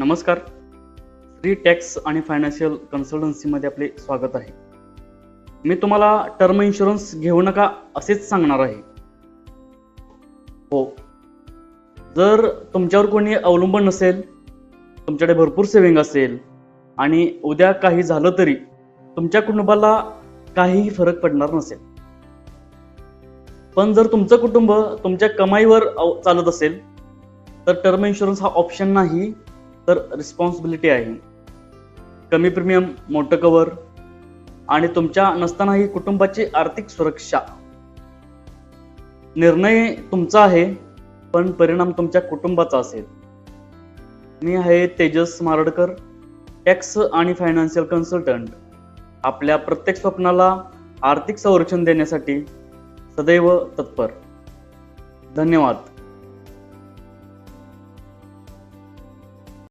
नमस्कार. श्री टॅक्स आणि फायनान्शियल कन्सल्टन्सीमध्ये आपले स्वागत आहे. मी तुम्हाला टर्म इन्शुरन्स घेऊ नका असेच सांगणार आहे. हो, जर तुमच्यावर कोणी अवलंबून नसेल, तुमच्याकडे भरपूर सेव्हिंग असेल आणि उद्या काही झालं तरी तुमच्या कुटुंबाला काहीही फरक पडणार नसेल, पण जर तुमचं कुटुंब तुमच्या कमाईवर चालत असेल तर टर्म इन्शुरन्स हा ऑप्शन नाही तर रिस्पॉन्सिबिलिटी आहे. कमी प्रीमियम, मोठं कव्हर आणि तुमच्या नसतानाही कुटुंबाची आर्थिक सुरक्षा. निर्णय तुमचा आहे पण परिणाम तुमच्या कुटुंबाचा असेल. मी आहे तेजस मारडकर, टॅक्स आणि फायनान्शियल कन्सल्टंट. आपल्या प्रत्येक स्वप्नाला आर्थिक संरक्षण देण्यासाठी सदैव तत्पर. धन्यवाद.